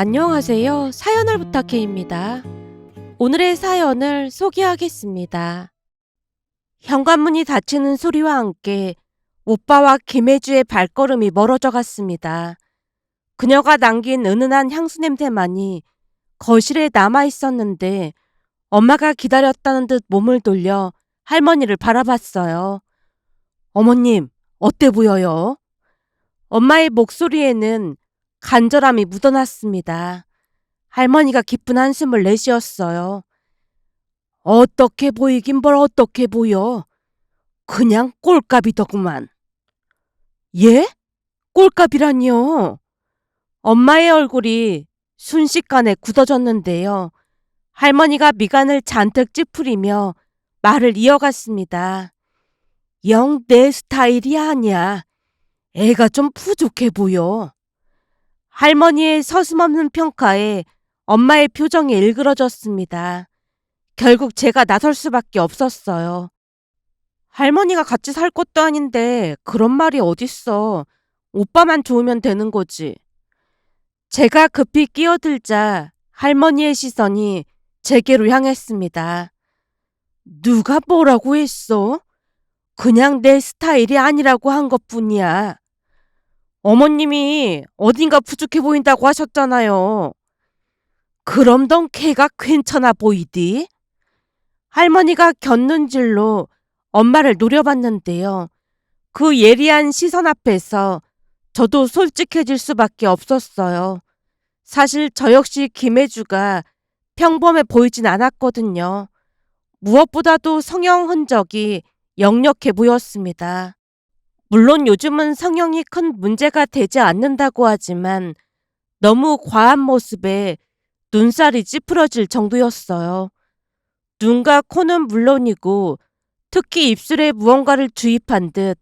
안녕하세요. 사연을 부탁해입니다. 오늘의 사연을 소개하겠습니다. 현관문이 닫히는 소리와 함께 오빠와 김혜주의 발걸음이 멀어져 갔습니다. 그녀가 남긴 은은한 향수 냄새만이 거실에 남아 있었는데 엄마가 기다렸다는 듯 몸을 돌려 할머니를 바라봤어요. 어머님, 어때 보여요? 엄마의 목소리에는 간절함이 묻어났습니다. 할머니가 깊은 한숨을 내쉬었어요. 어떻게 보이긴 뭘 어떻게 보여. 그냥 꼴값이더구만. 예? 꼴값이라니요? 엄마의 얼굴이 순식간에 굳어졌는데요. 할머니가 미간을 잔뜩 찌푸리며 말을 이어갔습니다. 영 내 스타일이 아니야. 애가 좀 부족해 보여. 할머니의 서슴없는 평가에 엄마의 표정이 일그러졌습니다. 결국 제가 나설 수밖에 없었어요. 할머니가 같이 살 것도 아닌데 그런 말이 어딨어. 오빠만 좋으면 되는 거지. 제가 급히 끼어들자 할머니의 시선이 제게로 향했습니다. 누가 뭐라고 했어? 그냥 내 스타일이 아니라고 한 것뿐이야. 어머님이 어딘가 부족해 보인다고 하셨잖아요. 그럼 넌 걔가 괜찮아 보이디? 할머니가 곁눈질로 엄마를 노려봤는데요. 그 예리한 시선 앞에서 저도 솔직해질 수밖에 없었어요. 사실 저 역시 김혜주가 평범해 보이진 않았거든요. 무엇보다도 성형 흔적이 역력해 보였습니다. 물론 요즘은 성형이 큰 문제가 되지 않는다고 하지만 너무 과한 모습에 눈살이 찌푸러질 정도였어요. 눈과 코는 물론이고 특히 입술에 무언가를 주입한 듯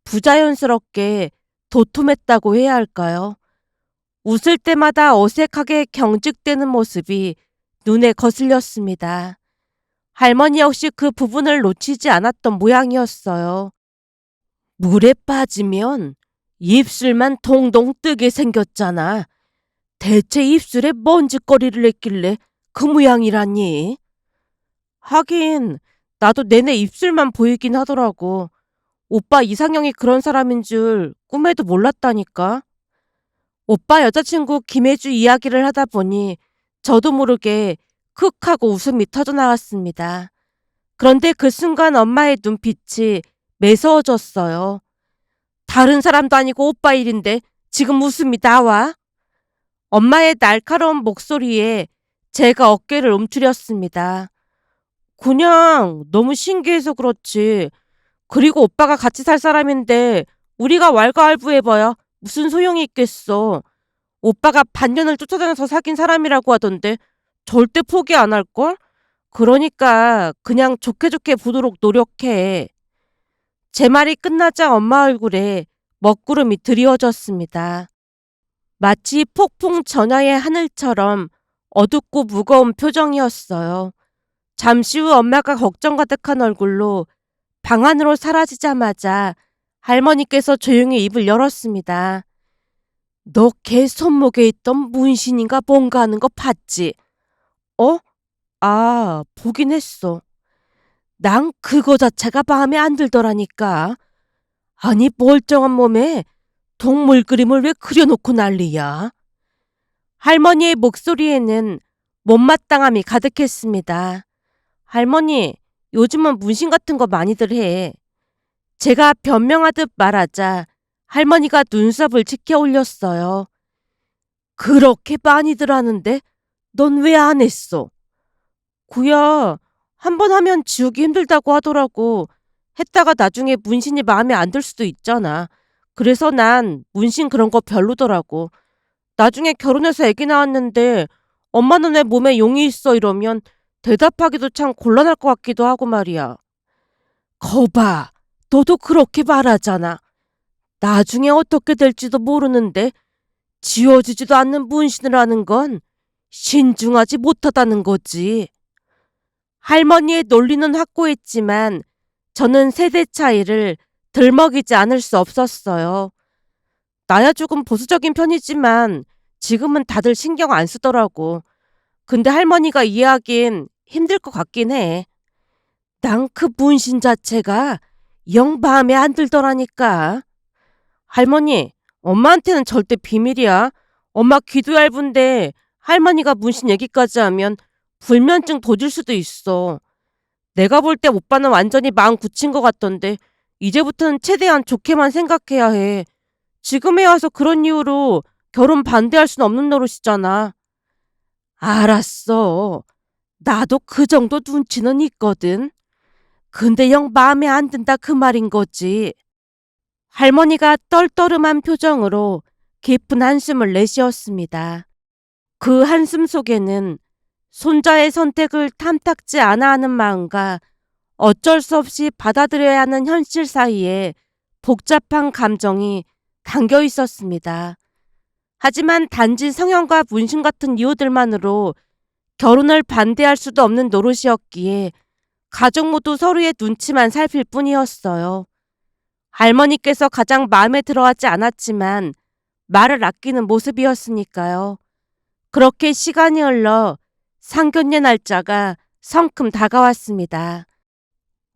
부자연스럽게 도톰했다고 해야 할까요? 웃을 때마다 어색하게 경직되는 모습이 눈에 거슬렸습니다. 할머니 역시 그 부분을 놓치지 않았던 모양이었어요. 물에 빠지면 입술만 동동 뜨게 생겼잖아. 대체 입술에 먼지거리를 했길래 그 모양이라니? 하긴 나도 내내 입술만 보이긴 하더라고. 오빠 이상형이 그런 사람인 줄 꿈에도 몰랐다니까. 오빠 여자친구 김혜주 이야기를 하다 보니 저도 모르게 크 하고 웃음이 터져나왔습니다. 그런데 그 순간 엄마의 눈빛이 매서워졌어요. 다른 사람도 아니고 오빠 일인데 지금 웃음이 나와? 엄마의 날카로운 목소리에 제가 어깨를 움츠렸습니다. 그냥 너무 신기해서 그렇지. 그리고 오빠가 같이 살 사람인데 우리가 왈가왈부해봐야 무슨 소용이 있겠어. 오빠가 반년을 쫓아다녀서 사귄 사람이라고 하던데 절대 포기 안 할걸? 그러니까 그냥 좋게 좋게 보도록 노력해. 제 말이 끝나자 엄마 얼굴에 먹구름이 드리워졌습니다. 마치 폭풍 전야의 하늘처럼 어둡고 무거운 표정이었어요. 잠시 후 엄마가 걱정 가득한 얼굴로 방 안으로 사라지자마자 할머니께서 조용히 입을 열었습니다. 너 걔 손목에 있던 문신인가 뭔가 하는 거 봤지? 어? 아, 보긴 했어. 난 그거 자체가 마음에 안 들더라니까. 아니, 멀쩡한 몸에 동물 그림을 왜 그려놓고 난리야? 할머니의 목소리에는 못마땅함이 가득했습니다. 할머니, 요즘은 문신 같은 거 많이들 해. 제가 변명하듯 말하자 할머니가 눈썹을 치켜 올렸어요. 그렇게 많이들 하는데 넌 왜 안 했어? 구야, 한 번 하면 지우기 힘들다고 하더라고. 했다가 나중에 문신이 마음에 안 들 수도 있잖아. 그래서 난 문신 그런 거 별로더라고. 나중에 결혼해서 아기 낳았는데 엄마는 왜 몸에 용이 있어 이러면 대답하기도 참 곤란할 것 같기도 하고 말이야. 거봐, 너도 그렇게 말하잖아. 나중에 어떻게 될지도 모르는데 지워지지도 않는 문신을 하는 건 신중하지 못하다는 거지. 할머니의 논리는 확고했지만 저는 세대 차이를 들먹이지 않을 수 없었어요. 나야 조금 보수적인 편이지만 지금은 다들 신경 안 쓰더라고. 근데 할머니가 이해하긴 힘들 것 같긴 해. 난 그 문신 자체가 영 마음에 안 들더라니까. 할머니, 엄마한테는 절대 비밀이야. 엄마 귀도 얇은데 할머니가 문신 얘기까지 하면 불면증 도질 수도 있어. 내가 볼 때 오빠는 완전히 마음 굳힌 것 같던데 이제부터는 최대한 좋게만 생각해야 해. 지금에 와서 그런 이유로 결혼 반대할 순 없는 노릇이잖아. 알았어. 나도 그 정도 눈치는 있거든. 근데 영 마음에 안 든다 그 말인 거지. 할머니가 떨떠름한 표정으로 깊은 한숨을 내쉬었습니다. 그 한숨 속에는 손자의 선택을 탐탁지 않아 하는 마음과 어쩔 수 없이 받아들여야 하는 현실 사이에 복잡한 감정이 담겨 있었습니다. 하지만 단지 성형과 문신 같은 이유들만으로 결혼을 반대할 수도 없는 노릇이었기에 가족 모두 서로의 눈치만 살필 뿐이었어요. 할머니께서 가장 마음에 들어하지 않았지만 말을 아끼는 모습이었으니까요. 그렇게 시간이 흘러 상견례 날짜가 성큼 다가왔습니다.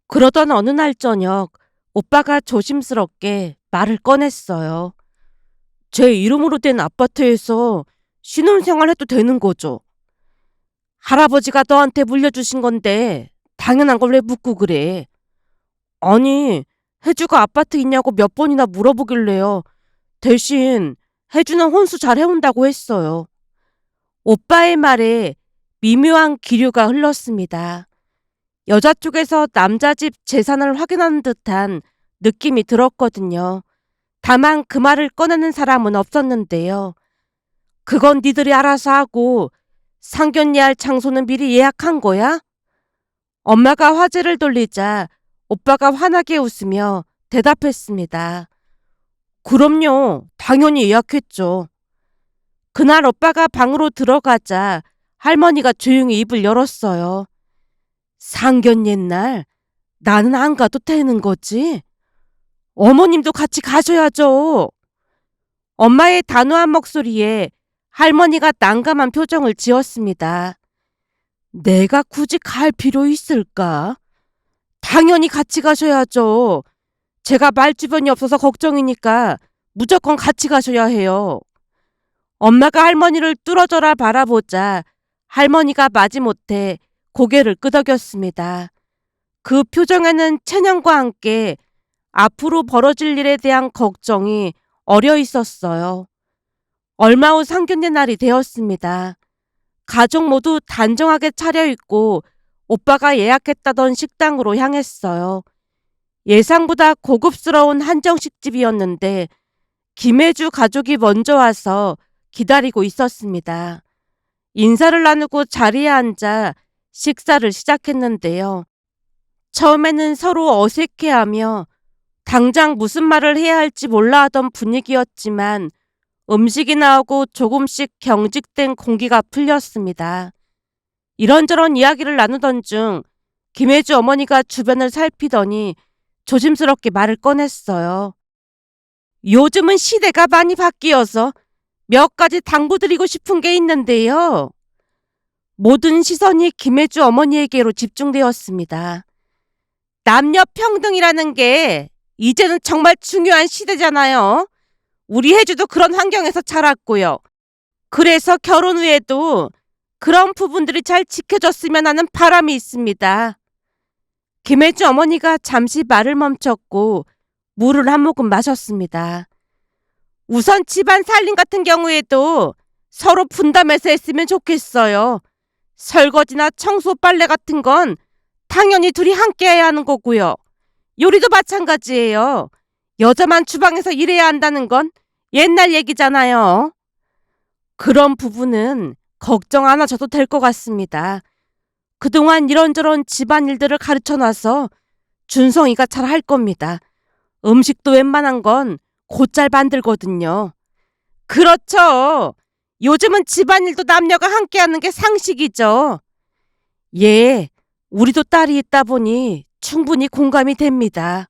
그러던 어느 날 저녁 오빠가 조심스럽게 말을 꺼냈어요. 제 이름으로 된 아파트에서 신혼생활 해도 되는 거죠? 할아버지가 너한테 물려주신 건데 당연한 걸 왜 묻고 그래? 아니, 혜주가 아파트 있냐고 몇 번이나 물어보길래요. 대신 혜주는 혼수 잘 해온다고 했어요. 오빠의 말에 미묘한 기류가 흘렀습니다. 여자 쪽에서 남자 집 재산을 확인하는 듯한 느낌이 들었거든요. 다만 그 말을 꺼내는 사람은 없었는데요. 그건 니들이 알아서 하고 상견례할 장소는 미리 예약한 거야? 엄마가 화제를 돌리자 오빠가 환하게 웃으며 대답했습니다. 그럼요. 당연히 예약했죠. 그날 오빠가 방으로 들어가자 할머니가 조용히 입을 열었어요. 상견례 날 나는 안 가도 되는 거지? 어머님도 같이 가셔야죠. 엄마의 단호한 목소리에 할머니가 난감한 표정을 지었습니다. 내가 굳이 갈 필요 있을까? 당연히 같이 가셔야죠. 제가 말 주변이 없어서 걱정이니까 무조건 같이 가셔야 해요. 엄마가 할머니를 뚫어져라 바라보자 할머니가 마지못해 고개를 끄덕였습니다. 그 표정에는 체념과 함께 앞으로 벌어질 일에 대한 걱정이 어려 있었어요. 얼마 후 상견례 날이 되었습니다. 가족 모두 단정하게 차려입고 오빠가 예약했다던 식당으로 향했어요. 예상보다 고급스러운 한정식집이었는데 김혜주 가족이 먼저 와서 기다리고 있었습니다. 인사를 나누고 자리에 앉아 식사를 시작했는데요. 처음에는 서로 어색해하며 당장 무슨 말을 해야 할지 몰라 하던 분위기였지만 음식이 나오고 조금씩 경직된 공기가 풀렸습니다. 이런저런 이야기를 나누던 중 김혜주 어머니가 주변을 살피더니 조심스럽게 말을 꺼냈어요. 요즘은 시대가 많이 바뀌어서 몇 가지 당부드리고 싶은 게 있는데요. 모든 시선이 김혜주 어머니에게로 집중되었습니다. 남녀 평등이라는 게 이제는 정말 중요한 시대잖아요. 우리 혜주도 그런 환경에서 자랐고요. 그래서 결혼 후에도 그런 부분들이 잘 지켜졌으면 하는 바람이 있습니다. 김혜주 어머니가 잠시 말을 멈췄고 물을 한 모금 마셨습니다. 우선 집안 살림 같은 경우에도 서로 분담해서 했으면 좋겠어요. 설거지나 청소 빨래 같은 건 당연히 둘이 함께 해야 하는 거고요. 요리도 마찬가지예요. 여자만 주방에서 일해야 한다는 건 옛날 얘기잖아요. 그런 부분은 걱정 안 하셔도 될 것 같습니다. 그동안 이런저런 집안일들을 가르쳐놔서 준성이가 잘 할 겁니다. 음식도 웬만한 건 곧잘 만들거든요. 그렇죠. 요즘은 집안일도 남녀가 함께하는 게 상식이죠. 예, 우리도 딸이 있다 보니 충분히 공감이 됩니다.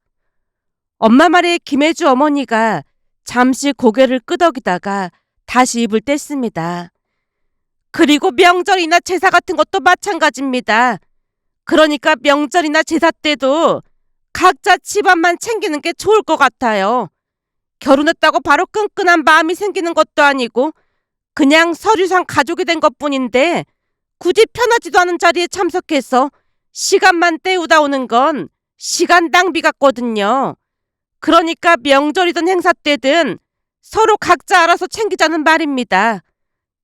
엄마 말에 김혜주 어머니가 잠시 고개를 끄덕이다가 다시 입을 뗐습니다. 그리고 명절이나 제사 같은 것도 마찬가지입니다. 그러니까 명절이나 제사 때도 각자 집안만 챙기는 게 좋을 것 같아요. 결혼했다고 바로 끈끈한 마음이 생기는 것도 아니고 그냥 서류상 가족이 된 것뿐인데 굳이 편하지도 않은 자리에 참석해서 시간만 때우다 오는 건 시간 낭비 같거든요. 그러니까 명절이든 행사 때든 서로 각자 알아서 챙기자는 말입니다.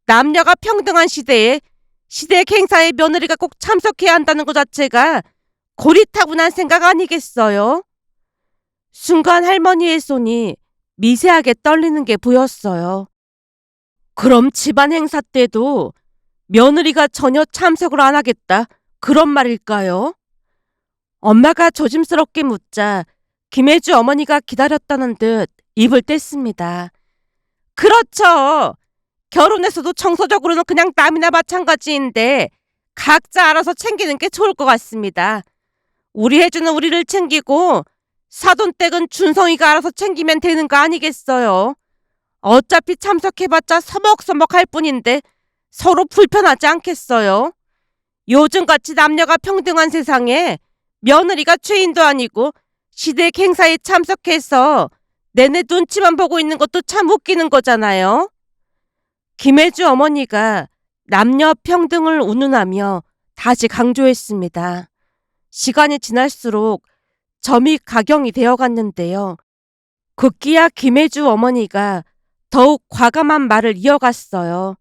남녀가 평등한 시대에 시댁 행사에 며느리가 꼭 참석해야 한다는 것 자체가 고리타분한 생각 아니겠어요? 순간 할머니의 손이 미세하게 떨리는 게 보였어요. 그럼 집안 행사 때도 며느리가 전혀 참석을 안 하겠다, 그런 말일까요? 엄마가 조심스럽게 묻자 김혜주 어머니가 기다렸다는 듯 입을 뗐습니다. 그렇죠. 결혼해서도 정서적으로는 그냥 남이나 마찬가지인데 각자 알아서 챙기는 게 좋을 것 같습니다. 우리 혜주는 우리를 챙기고 사돈댁은 준성이가 알아서 챙기면 되는 거 아니겠어요? 어차피 참석해봤자 서먹서먹할 뿐인데 서로 불편하지 않겠어요? 요즘같이 남녀가 평등한 세상에 며느리가 죄인도 아니고 시댁 행사에 참석해서 내내 눈치만 보고 있는 것도 참 웃기는 거잖아요. 김혜주 어머니가 남녀 평등을 운운하며 다시 강조했습니다. 시간이 지날수록 점이 각영이 되어갔는데요. 급기야 김혜주 어머니가 더욱 과감한 말을 이어갔어요.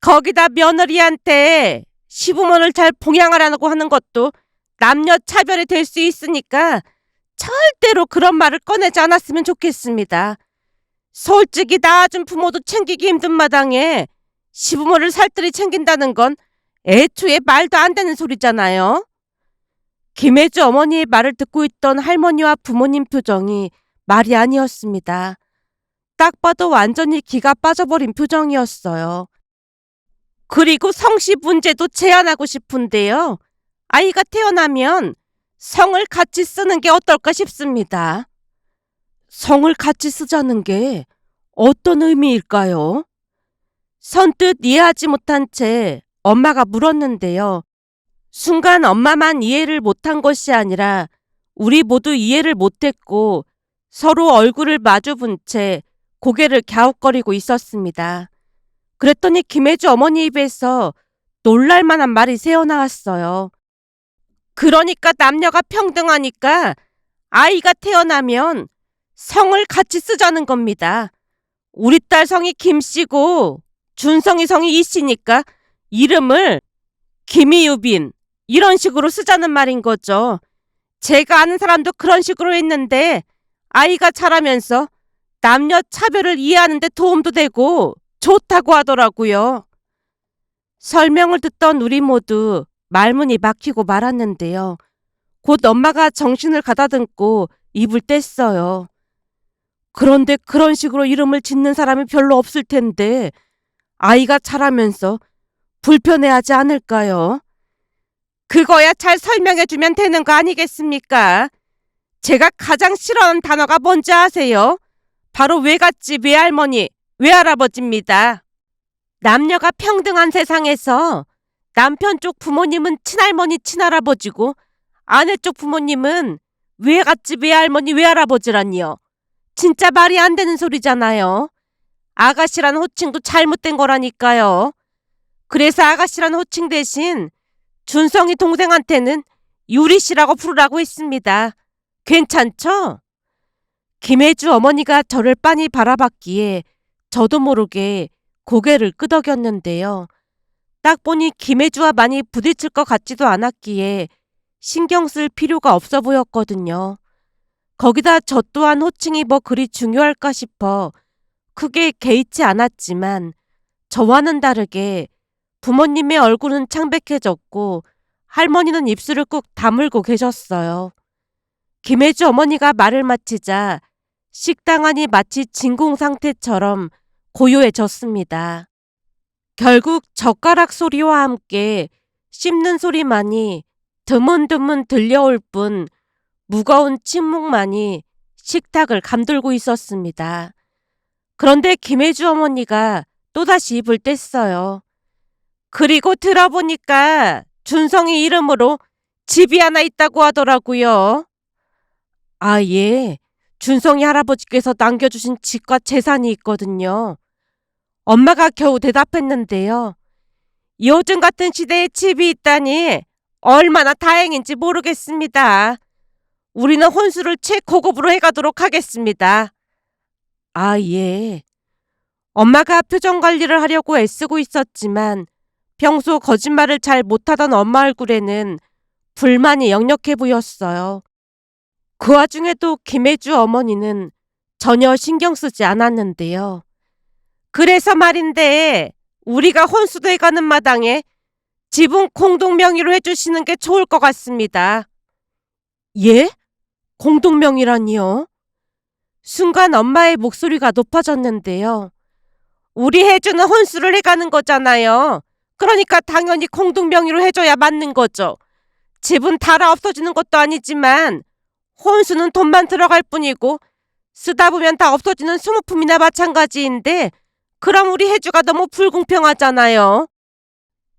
거기다 며느리한테 시부모를 잘 봉양하라고 하는 것도 남녀 차별이 될 수 있으니까 절대로 그런 말을 꺼내지 않았으면 좋겠습니다. 솔직히 낳아준 부모도 챙기기 힘든 마당에 시부모를 살뜰히 챙긴다는 건 애초에 말도 안 되는 소리잖아요. 김혜주 어머니의 말을 듣고 있던 할머니와 부모님 표정이 말이 아니었습니다. 딱 봐도 완전히 기가 빠져버린 표정이었어요. 그리고 성씨 문제도 제안하고 싶은데요. 아이가 태어나면 성을 같이 쓰는 게 어떨까 싶습니다. 성을 같이 쓰자는 게 어떤 의미일까요? 선뜻 이해하지 못한 채 엄마가 물었는데요. 순간 엄마만 이해를 못한 것이 아니라 우리 모두 이해를 못했고 서로 얼굴을 마주본 채 고개를 갸웃거리고 있었습니다. 그랬더니 김혜주 어머니 입에서 놀랄만한 말이 새어나왔어요. 그러니까 남녀가 평등하니까 아이가 태어나면 성을 같이 쓰자는 겁니다. 우리 딸 성이 김씨고 준성이 성이 이씨니까 이름을 김이유빈 이런 식으로 쓰자는 말인 거죠. 제가 아는 사람도 그런 식으로 했는데 아이가 자라면서 남녀 차별을 이해하는 데 도움도 되고 좋다고 하더라고요. 설명을 듣던 우리 모두 말문이 막히고 말았는데요. 곧 엄마가 정신을 가다듬고 입을 뗐어요. 그런데 그런 식으로 이름을 짓는 사람이 별로 없을 텐데 아이가 자라면서 불편해하지 않을까요? 그거야 잘 설명해주면 되는 거 아니겠습니까? 제가 가장 싫어하는 단어가 뭔지 아세요? 바로 외갓집 외할머니, 외할아버지입니다. 남녀가 평등한 세상에서 남편 쪽 부모님은 친할머니, 친할아버지고 아내 쪽 부모님은 외갓집 외할머니, 외할아버지라니요. 진짜 말이 안 되는 소리잖아요. 아가씨란 호칭도 잘못된 거라니까요. 그래서 아가씨란 호칭 대신 준성이 동생한테는 유리씨라고 부르라고 했습니다. 괜찮죠? 김혜주 어머니가 저를 빤히 바라봤기에 저도 모르게 고개를 끄덕였는데요. 딱 보니 김혜주와 많이 부딪힐 것 같지도 않았기에 신경 쓸 필요가 없어 보였거든요. 거기다 저 또한 호칭이 뭐 그리 중요할까 싶어 크게 개의치 않았지만 저와는 다르게 부모님의 얼굴은 창백해졌고 할머니는 입술을 꾹 다물고 계셨어요. 김혜주 어머니가 말을 마치자 식당 안이 마치 진공 상태처럼 고요해졌습니다. 결국 젓가락 소리와 함께 씹는 소리만이 드문드문 들려올 뿐 무거운 침묵만이 식탁을 감돌고 있었습니다. 그런데 김혜주 어머니가 또다시 입을 뗐어요. 그리고 들어보니까 준성이 이름으로 집이 하나 있다고 하더라고요. 아, 예. 준성이 할아버지께서 남겨주신 집과 재산이 있거든요. 엄마가 겨우 대답했는데요. 요즘 같은 시대에 집이 있다니 얼마나 다행인지 모르겠습니다. 우리는 혼수를 최고급으로 해가도록 하겠습니다. 아, 예. 엄마가 표정 관리를 하려고 애쓰고 있었지만 평소 거짓말을 잘 못하던 엄마 얼굴에는 불만이 역력해 보였어요. 그 와중에도 김혜주 어머니는 전혀 신경 쓰지 않았는데요. 그래서 말인데 우리가 혼수돼가는 마당에 지분 공동 명의로 해주시는 게 좋을 것 같습니다. 예? 공동 명의라니요? 순간 엄마의 목소리가 높아졌는데요. 우리 혜주는 혼수를 해가는 거잖아요. 그러니까 당연히 공동 명의로 해줘야 맞는 거죠. 집은 달아 없어지는 것도 아니지만 혼수는 돈만 들어갈 뿐이고 쓰다 보면 다 없어지는 소모품이나 마찬가지인데 그럼 우리 혜주가 너무 불공평하잖아요.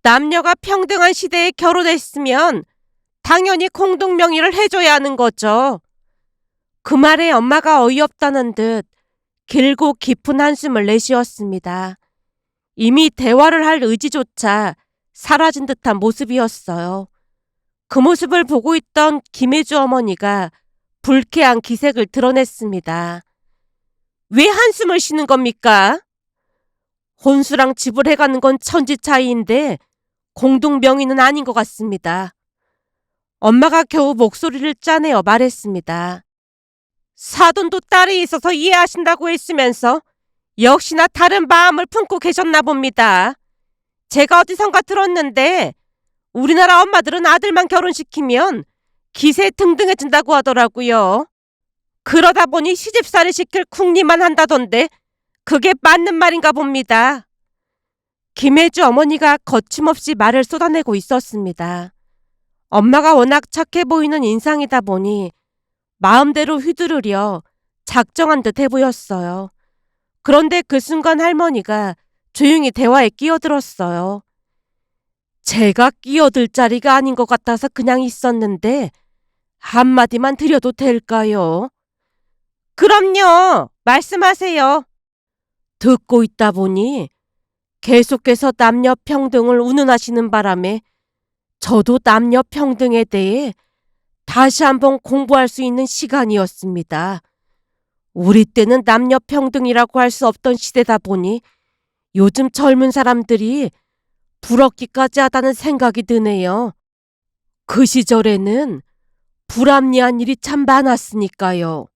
남녀가 평등한 시대에 결혼했으면 당연히 공동 명의를 해줘야 하는 거죠. 그 말에 엄마가 어이없다는 듯 길고 깊은 한숨을 내쉬었습니다. 이미 대화를 할 의지조차 사라진 듯한 모습이었어요. 그 모습을 보고 있던 김혜주 어머니가 불쾌한 기색을 드러냈습니다. 왜 한숨을 쉬는 겁니까? 혼수랑 집을 해가는 건 천지 차이인데 공동 명의는 아닌 것 같습니다. 엄마가 겨우 목소리를 짜내어 말했습니다. 사돈도 딸이 있어서 이해하신다고 했으면서 역시나 다른 마음을 품고 계셨나 봅니다. 제가 어디선가 들었는데 우리나라 엄마들은 아들만 결혼시키면 기세 등등해진다고 하더라고요. 그러다 보니 시집살이 시킬 궁리만 한다던데 그게 맞는 말인가 봅니다. 김혜주 어머니가 거침없이 말을 쏟아내고 있었습니다. 엄마가 워낙 착해 보이는 인상이다 보니 마음대로 휘두르려 작정한 듯 해 보였어요. 그런데 그 순간 할머니가 조용히 대화에 끼어들었어요. 제가 끼어들 자리가 아닌 것 같아서 그냥 있었는데 한마디만 드려도 될까요? 그럼요. 말씀하세요. 듣고 있다 보니 계속해서 남녀 평등을 운운하시는 바람에 저도 남녀 평등에 대해 다시 한번 공부할 수 있는 시간이었습니다. 우리 때는 남녀 평등이라고 할 수 없던 시대다 보니 요즘 젊은 사람들이 부럽기까지 하다는 생각이 드네요. 그 시절에는 불합리한 일이 참 많았으니까요.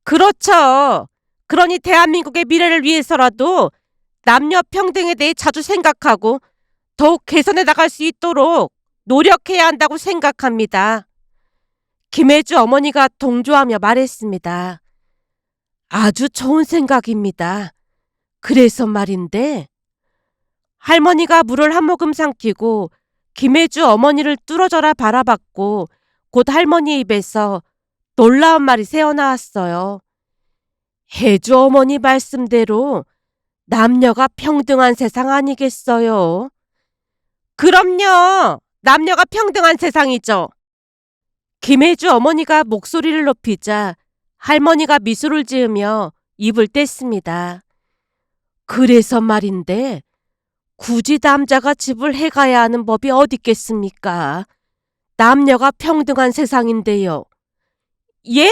그렇죠. 그러니 대한민국의 미래를 위해서라도 남녀 평등에 대해 자주 생각하고 더욱 개선해 나갈 수 있도록 노력해야 한다고 생각합니다. 김혜주 어머니가 동조하며 말했습니다. 아주 좋은 생각입니다. 그래서 말인데 할머니가 물을 한 모금 삼키고 김혜주 어머니를 뚫어져라 바라봤고 곧 할머니 입에서 놀라운 말이 새어나왔어요. 혜주 어머니 말씀대로 남녀가 평등한 세상 아니겠어요? 그럼요. 남녀가 평등한 세상이죠. 김혜주 어머니가 목소리를 높이자 할머니가 미소를 지으며 입을 뗐습니다. 그래서 말인데 굳이 남자가 집을 해가야 하는 법이 어디 있겠습니까? 남녀가 평등한 세상인데요. 예?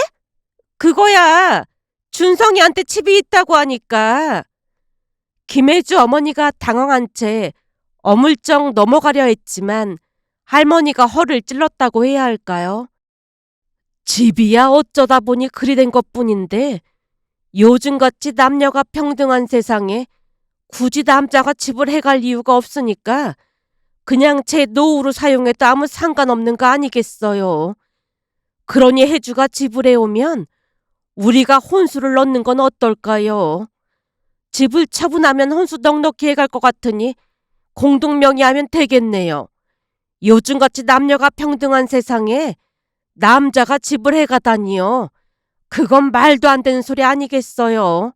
그거야 준성이한테 집이 있다고 하니까. 김혜주 어머니가 당황한 채 어물쩍 넘어가려 했지만 할머니가 허를 찔렀다고 해야 할까요? 집이야 어쩌다 보니 그리 된 것뿐인데 요즘같이 남녀가 평등한 세상에 굳이 남자가 집을 해갈 이유가 없으니까 그냥 제 노후로 사용해도 아무 상관없는 거 아니겠어요. 그러니 혜주가 집을 해오면 우리가 혼수를 넣는 건 어떨까요? 집을 처분하면 혼수 넉넉히 해갈 것 같으니 공동명의하면 되겠네요. 요즘같이 남녀가 평등한 세상에 남자가 집을 해가다니요. 그건 말도 안 되는 소리 아니겠어요.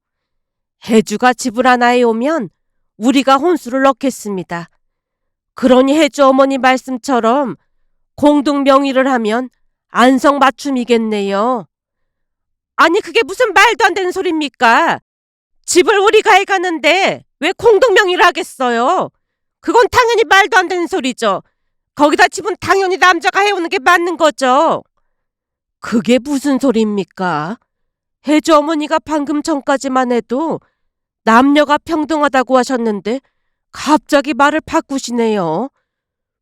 혜주가 집을 하나에 오면 우리가 혼수를 넣겠습니다. 그러니 혜주 어머니 말씀처럼 공동 명의를 하면 안성맞춤이겠네요. 아니 그게 무슨 말도 안 되는 소리입니까? 집을 우리가 해가는데 왜 공동 명의를 하겠어요? 그건 당연히 말도 안 되는 소리죠. 거기다 집은 당연히 남자가 해오는 게 맞는 거죠. 그게 무슨 소리입니까? 혜주 어머니가 방금 전까지만 해도 남녀가 평등하다고 하셨는데 갑자기 말을 바꾸시네요.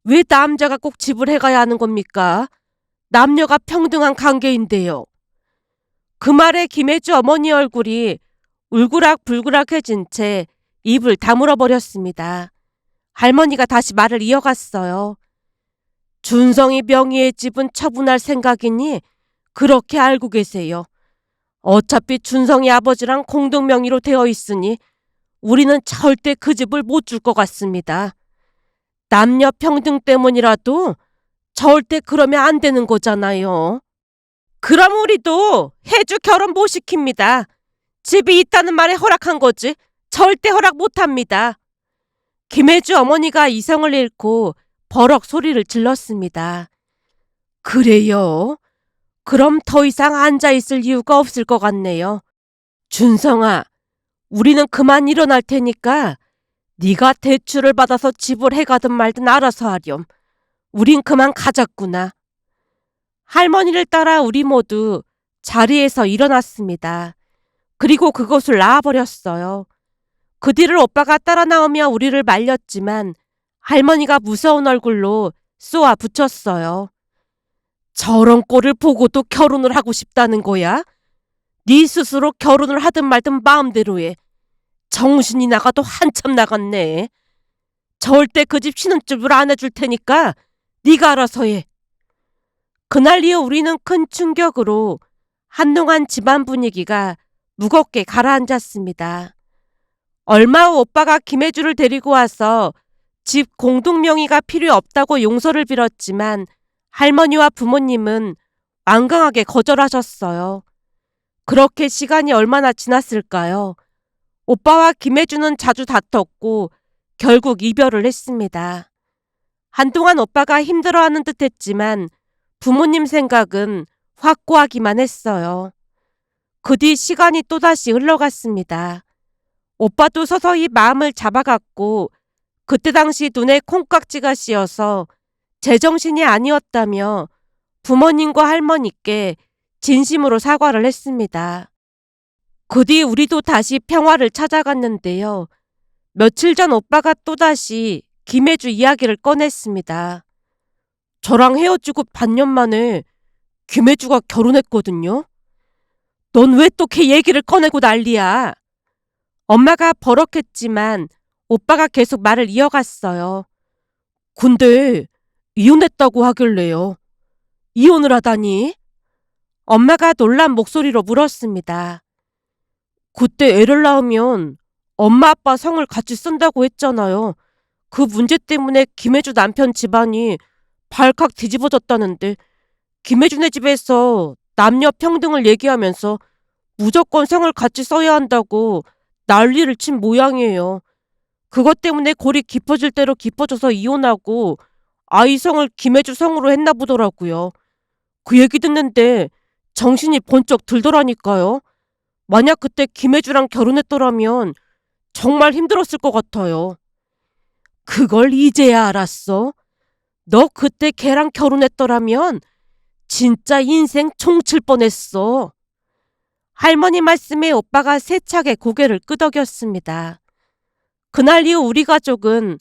왜 남자가 꼭 집을 해가야 하는 겁니까? 남녀가 평등한 관계인데요. 그 말에 김혜주 어머니 얼굴이 울그락불그락해진 채 입을 다물어 버렸습니다. 할머니가 다시 말을 이어갔어요. 준성이 명의의 집은 처분할 생각이니 그렇게 알고 계세요. 어차피 준성이 아버지랑 공동 명의로 되어 있으니 우리는 절대 그 집을 못 줄 것 같습니다. 남녀 평등 때문이라도 절대 그러면 안 되는 거잖아요. 그럼 우리도 혜주 결혼 못 시킵니다. 집이 있다는 말에 허락한 거지 절대 허락 못합니다. 김혜주 어머니가 이성을 잃고 버럭 소리를 질렀습니다. 그래요? 그럼 더 이상 앉아있을 이유가 없을 것 같네요. 준성아, 우리는 그만 일어날 테니까 네가 대출을 받아서 집을 해가든 말든 알아서 하렴. 우린 그만 가자꾸나. 할머니를 따라 우리 모두 자리에서 일어났습니다. 그리고 그곳을 나와버렸어요. 그 뒤를 오빠가 따라 나오며 우리를 말렸지만 할머니가 무서운 얼굴로 쏘아 붙였어요. 저런 꼴을 보고도 결혼을 하고 싶다는 거야? 네 스스로 결혼을 하든 말든 마음대로 해. 정신이 나가도 한참 나갔네. 절대 그 집 신혼집을 안 해줄 테니까 네가 알아서 해. 그날 이후 우리는 큰 충격으로 한동안 집안 분위기가 무겁게 가라앉았습니다. 얼마 후 오빠가 김혜주를 데리고 와서 집 공동명의가 필요 없다고 용서를 빌었지만 할머니와 부모님은 완강하게 거절하셨어요. 그렇게 시간이 얼마나 지났을까요? 오빠와 김혜주는 자주 다퉜고 결국 이별을 했습니다. 한동안 오빠가 힘들어하는 듯 했지만 부모님 생각은 확고하기만 했어요. 그 뒤 시간이 또다시 흘러갔습니다. 오빠도 서서히 마음을 잡아갔고 그때 당시 눈에 콩깍지가 씌어서 제정신이 아니었다며 부모님과 할머니께 진심으로 사과를 했습니다. 그 뒤 우리도 다시 평화를 찾아갔는데요. 며칠 전 오빠가 또다시 김혜주 이야기를 꺼냈습니다. 저랑 헤어지고 반년 만에 김혜주가 결혼했거든요. 넌 왜 또 걔 얘기를 꺼내고 난리야? 엄마가 버럭했지만 오빠가 계속 말을 이어갔어요. 근데 이혼했다고 하길래요. 이혼을 하다니? 엄마가 놀란 목소리로 물었습니다. 그때 애를 낳으면 엄마 아빠 성을 같이 쓴다고 했잖아요. 그 문제 때문에 김혜주 남편 집안이 발칵 뒤집어졌다는데 김혜주네 집에서 남녀 평등을 얘기하면서 무조건 성을 같이 써야 한다고 난리를 친 모양이에요. 그것 때문에 골이 깊어질 대로 깊어져서 이혼하고 아이 성을 김혜주 성으로 했나 보더라고요. 그 얘기 듣는데 정신이 번쩍 들더라니까요. 만약 그때 김혜주랑 결혼했더라면 정말 힘들었을 것 같아요. 그걸 이제야 알았어? 너 그때 걔랑 결혼했더라면 진짜 인생 총칠 뻔했어. 할머니 말씀에 오빠가 세차게 고개를 끄덕였습니다. 그날 이후 우리 가족은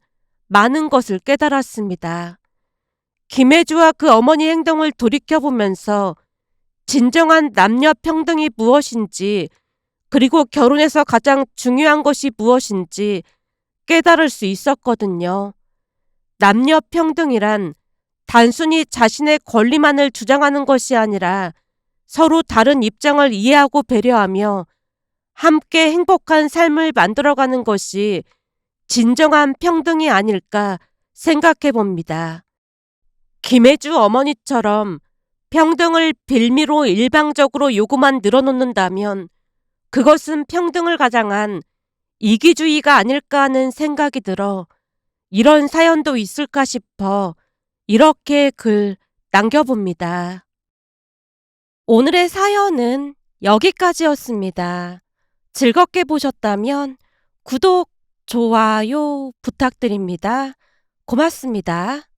많은 것을 깨달았습니다. 김혜주와 그 어머니 행동을 돌이켜보면서 진정한 남녀 평등이 무엇인지 그리고 결혼에서 가장 중요한 것이 무엇인지 깨달을 수 있었거든요. 남녀 평등이란 단순히 자신의 권리만을 주장하는 것이 아니라 서로 다른 입장을 이해하고 배려하며 함께 행복한 삶을 만들어가는 것이 진정한 평등이 아닐까 생각해 봅니다. 김혜주 어머니처럼 평등을 빌미로 일방적으로 요구만 늘어놓는다면 그것은 평등을 가장한 이기주의가 아닐까 하는 생각이 들어 이런 사연도 있을까 싶어 이렇게 글 남겨봅니다. 오늘의 사연은 여기까지였습니다. 즐겁게 보셨다면 구독, 좋아요 부탁드립니다. 고맙습니다.